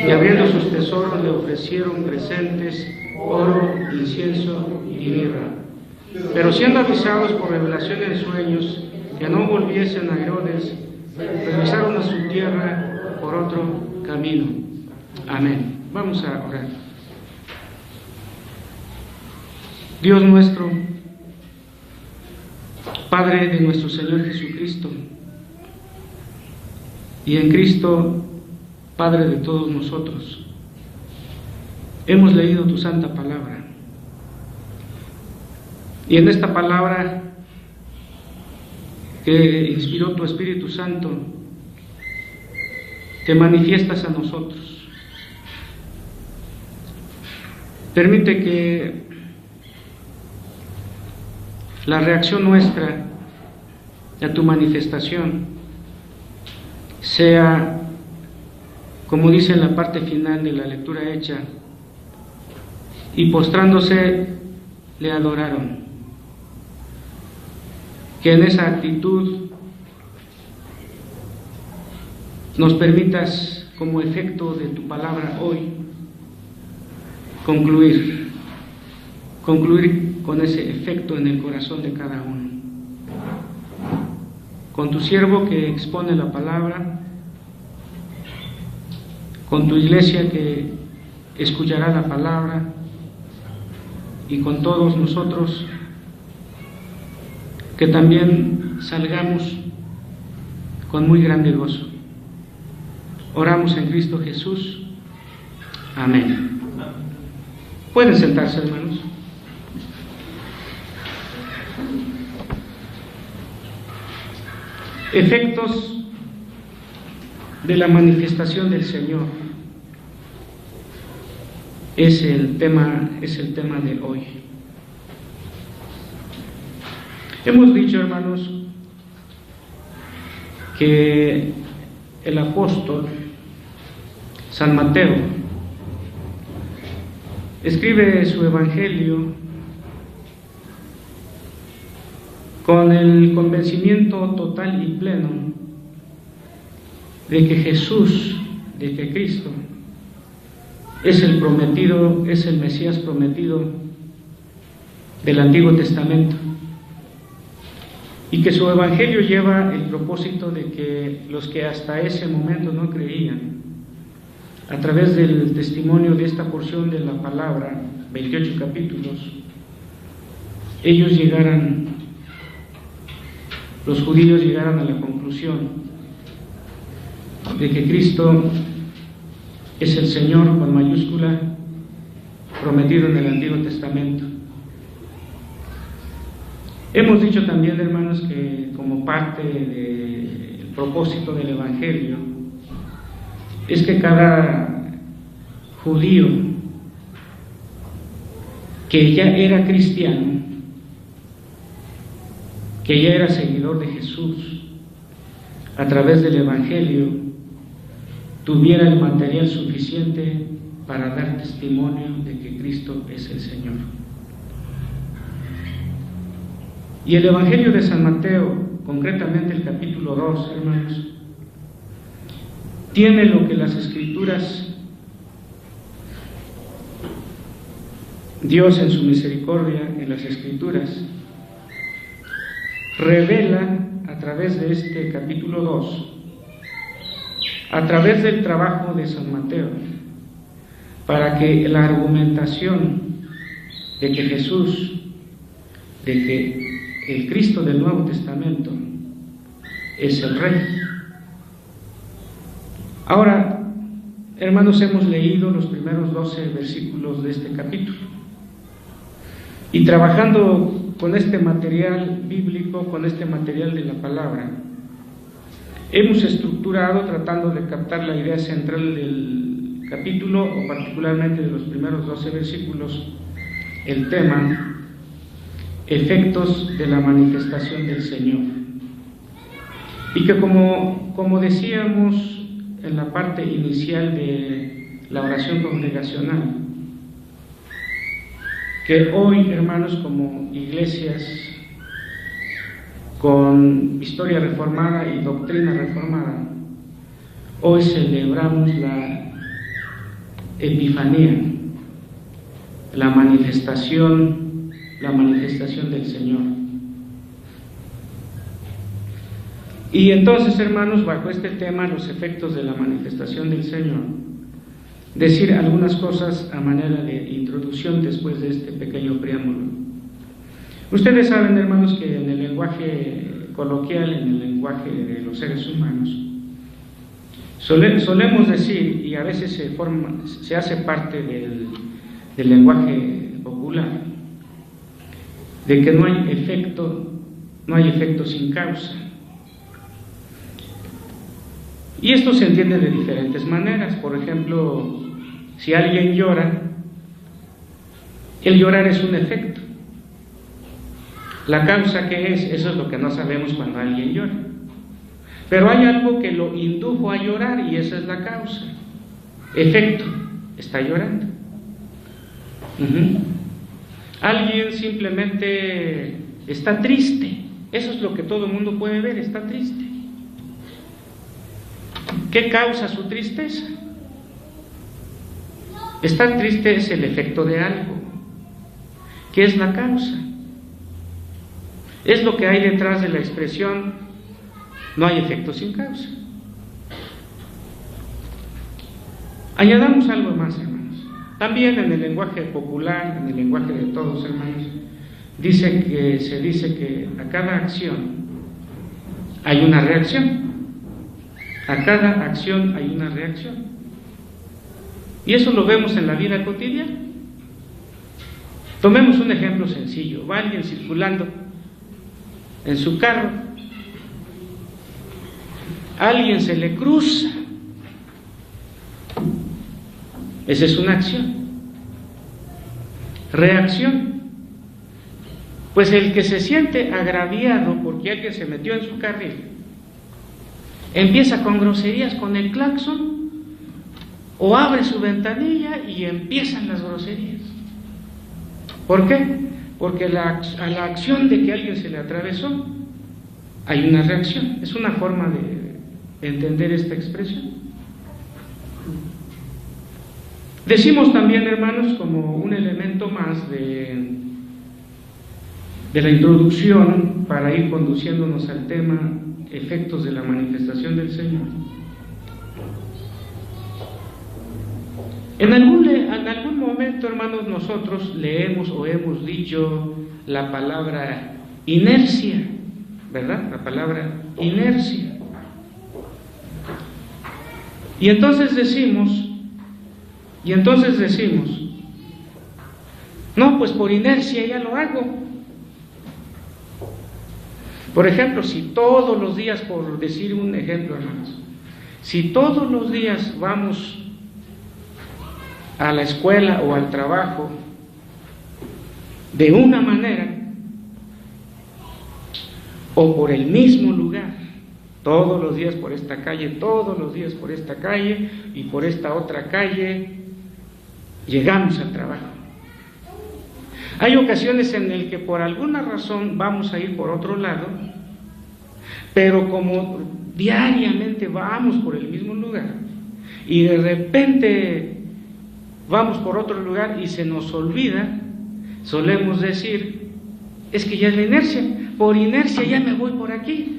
y abriendo sus tesoros le ofrecieron presentes, oro, incienso y mirra. Pero siendo avisados por revelación en sueños que no volviesen a Herodes, regresaron a su tierra por otro camino. Amén. Vamos a orar. Dios nuestro, Padre de nuestro Señor Jesucristo, y en Cristo, Padre de todos nosotros, hemos leído tu santa palabra. Y en esta palabra que inspiró tu Espíritu Santo, te manifiestas a nosotros. Permite que la reacción nuestra a tu manifestación sea, como dice en la parte final de la lectura hecha, y postrándose le adoraron. Que en esa actitud nos permitas, como efecto de tu palabra hoy, concluir con ese efecto en el corazón de cada uno. Con tu siervo que expone la palabra, con tu iglesia que escuchará la palabra, y con todos nosotros que también salgamos con muy grande gozo. Oramos en Cristo Jesús. Amén. Pueden sentarse, hermanos. Efectos de la manifestación del Señor es el tema de hoy. Hemos dicho, hermanos, que el apóstol San Mateo escribe su evangelio con el convencimiento total y pleno de que Jesús, de que Cristo es el prometido, es el Mesías prometido del Antiguo Testamento, y que su evangelio lleva el propósito de que los que hasta ese momento no creían, a través del testimonio de esta porción de la palabra, 28 capítulos, los judíos llegaran a la conclusión de que Cristo es el Señor con mayúscula prometido en el Antiguo Testamento. Hemos dicho también, hermanos, que como parte del propósito del Evangelio es que cada judío que ya era cristiano, que ya era seguidor de Jesús, a través del Evangelio, tuviera el material suficiente para dar testimonio de que Cristo es el Señor. Y el Evangelio de San Mateo, concretamente el capítulo 2, hermanos, tiene lo que las Escrituras, Dios en su misericordia en las Escrituras, revela a través de este capítulo 2, a través del trabajo de San Mateo, para que la argumentación de que Jesús, de que el Cristo del Nuevo Testamento es el Rey. Ahora, hermanos, hemos leído los primeros 12 versículos de este capítulo, y trabajando con este material bíblico, con este material de la palabra, hemos estructurado, tratando de captar la idea central del capítulo, o particularmente de los primeros 12 versículos, el tema: efectos de la manifestación del Señor. Y que como decíamos en la parte inicial de la oración congregacional, que hoy, hermanos, como iglesias con historia reformada y doctrina reformada, hoy celebramos la epifanía, la manifestación del Señor. Y entonces, hermanos, bajo este tema, los efectos de la manifestación del Señor, decir algunas cosas a manera de introducción después de este pequeño preámbulo. Ustedes saben, hermanos, que en el lenguaje coloquial, en el lenguaje de los seres humanos, solemos decir, y a veces se hace parte del lenguaje popular, de que no hay efecto sin causa. Y esto se entiende de diferentes maneras. Por ejemplo, si alguien llora, el llorar es un efecto. La causa, ¿qué es? Eso es lo que no sabemos cuando alguien llora. Pero hay algo que lo indujo a llorar y esa es la causa. Efecto, está llorando. Alguien simplemente está triste. Eso es lo que todo el mundo puede ver, está triste. ¿Qué causa su tristeza? Estar triste es el efecto de algo. ¿Qué es la causa? Es lo que hay detrás de la expresión no hay efecto sin causa. Añadamos algo más, hermanos. También en el lenguaje popular, en el lenguaje de todos, hermanos, se dice que a cada acción hay una reacción. A cada acción hay una reacción. Y eso lo vemos en la vida cotidiana. Tomemos un ejemplo sencillo. Va alguien circulando en su carro, alguien se le cruza. Esa es una acción. Reacción. Pues el que se siente agraviado porque alguien se metió en su carril, empieza con groserías, con el claxon, o abre su ventanilla y empiezan las groserías. ¿Por qué? Porque a la acción de que alguien se le atravesó hay una reacción. Es una forma de entender esta expresión. Decimos también, hermanos, como un elemento más de la introducción para ir conduciéndonos al tema efectos de la manifestación del Señor. En algún momento, hermanos, nosotros leemos o hemos dicho la palabra inercia, ¿verdad? La palabra inercia. Y entonces decimos, no, pues por inercia ya lo hago. Por ejemplo, si todos los días, por decir un ejemplo, hermanos, si todos los días vamos a la escuela o al trabajo de una manera o por el mismo lugar, todos los días por esta calle, todos los días por esta calle y por esta otra calle, llegamos al trabajo. Hay ocasiones en las que por alguna razón vamos a ir por otro lado, pero como diariamente vamos por el mismo lugar y de repente vamos por otro lugar y se nos olvida, solemos decir, es que ya es la inercia, por inercia ya me voy por aquí.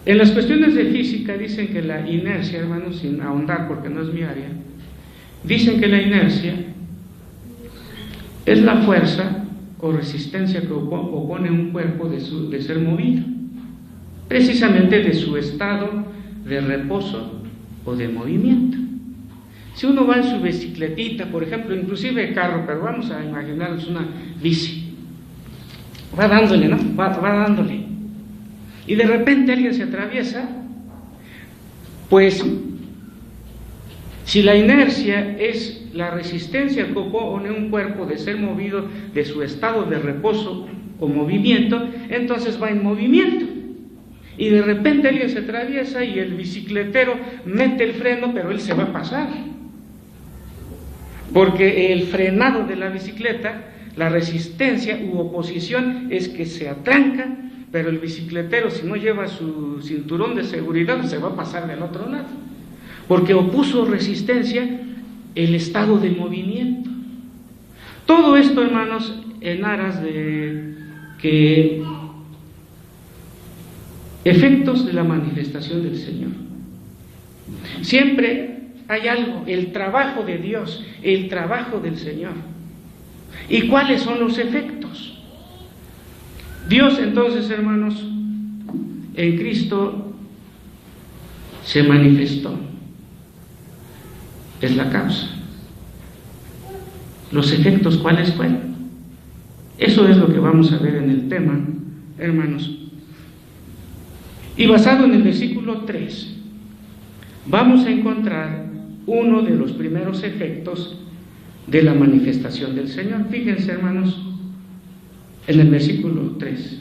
En las cuestiones de física dicen que la inercia, hermanos, sin ahondar porque no es mi área, dicen que la inercia es la fuerza o resistencia que opone un cuerpo de ser movido, precisamente de su estado de reposo o de movimiento. Si uno va en su bicicletita, por ejemplo, inclusive carro, pero vamos a imaginarnos una bici, va dándole, ¿no? Va dándole. Y de repente alguien se atraviesa, pues si la inercia es la resistencia que opone un cuerpo de ser movido de su estado de reposo o movimiento, entonces va en movimiento. Y de repente alguien se atraviesa y el bicicletero mete el freno, pero él se va a pasar. Porque el frenado de la bicicleta, la resistencia u oposición es que se atranca, pero el bicicletero, si no lleva su cinturón de seguridad, se va a pasar del otro lado. porque opuso resistencia el estado de movimiento. Todo esto, hermanos, en aras de que efectos de la manifestación del Señor. Siempre hay algo, el trabajo de Dios, el trabajo del Señor. ¿Y cuáles son los efectos? Dios, entonces, hermanos, en Cristo se manifestó. Es la causa. ¿Los efectos cuáles fueron? Eso es lo que vamos a ver en el tema, hermanos. Y basado en el versículo 3, vamos a encontrar uno de los primeros efectos de la manifestación del Señor. Fíjense, hermanos, en el versículo 3.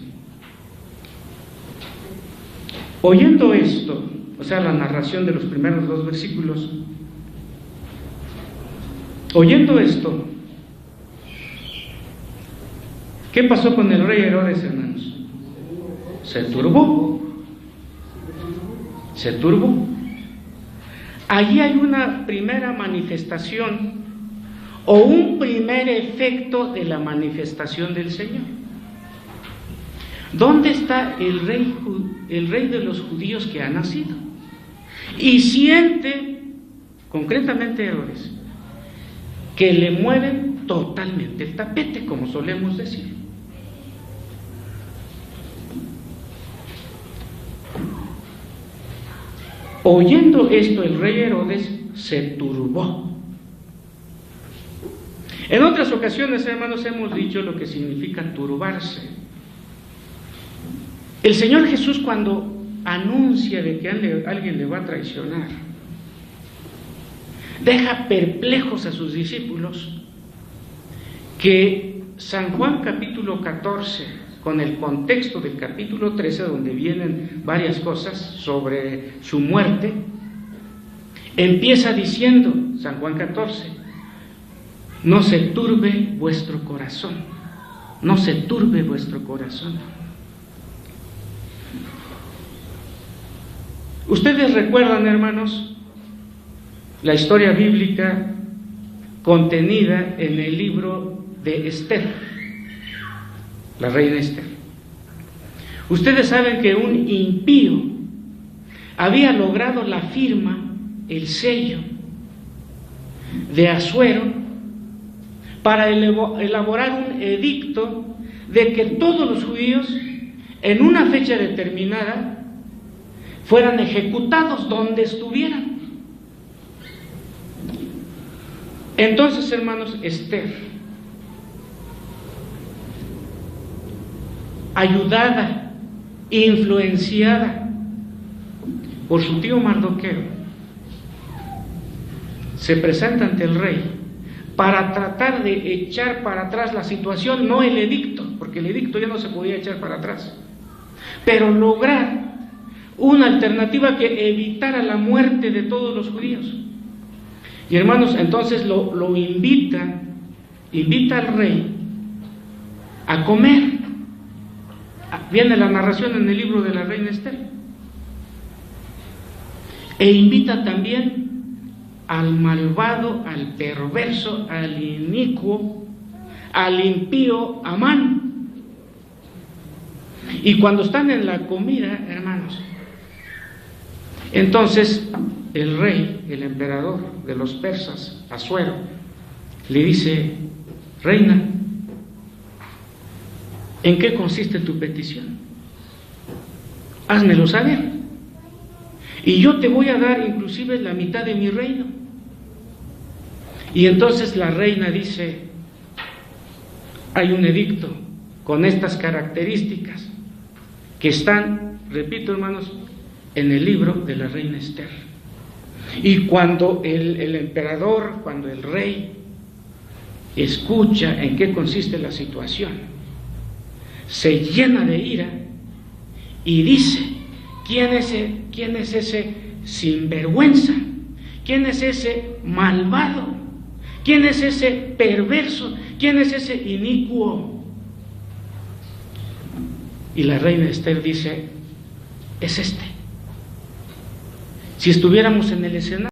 Oyendo esto, o sea, la narración de los primeros dos versículos, oyendo esto, ¿qué pasó con el rey Herodes, hermanos? Se turbó. Se turbó. Allí hay una primera manifestación o un primer efecto de la manifestación del Señor. ¿Dónde está el rey de los judíos que ha nacido? Y siente, concretamente Herodes, que le mueven totalmente el tapete, como solemos decir. Oyendo esto, el rey Herodes se turbó. En otras ocasiones, hermanos, hemos dicho lo que significa turbarse. El Señor Jesús, cuando anuncia de que alguien le va a traicionar, deja perplejos a sus discípulos, que San Juan capítulo 14, con el contexto del capítulo 13, donde vienen varias cosas sobre su muerte, empieza diciendo, San Juan 14, no se turbe vuestro corazón, no se turbe vuestro corazón. Ustedes recuerdan, hermanos, la historia bíblica contenida en el libro de Esther, la reina Esther. Ustedes saben que un impío había logrado la firma, el sello de Asuero, para elaborar un edicto de que todos los judíos, en una fecha determinada, fueran ejecutados donde estuvieran. Entonces, hermanos, Esther, ayudada, influenciada por su tío Mardoqueo, se presenta ante el rey para tratar de echar para atrás la situación, no el edicto, porque el edicto ya no se podía echar para atrás, pero lograr una alternativa que evitara la muerte de todos los judíos. Y hermanos, entonces lo invita al rey a comer. Viene la narración en el libro de la reina Esther. E invita también al malvado, al perverso, al inicuo, al impío Amán. Y cuando están en la comida, hermanos, entonces el rey, el emperador de los persas, Asuero, le dice: reina, ¿en qué consiste tu petición? Házmelo saber, y yo te voy a dar inclusive la mitad de mi reino. Y entonces la reina dice: hay un edicto con estas características que están, repito, hermanos, en el libro de la reina Esther. Y cuando el emperador, cuando el rey escucha en qué consiste la situación, se llena de ira y dice: ¿quién es ese sinvergüenza? ¿Quién es ese malvado? ¿Quién es ese perverso? ¿Quién es ese inicuo? Y la reina Esther dice: es este. Si estuviéramos en el escenario,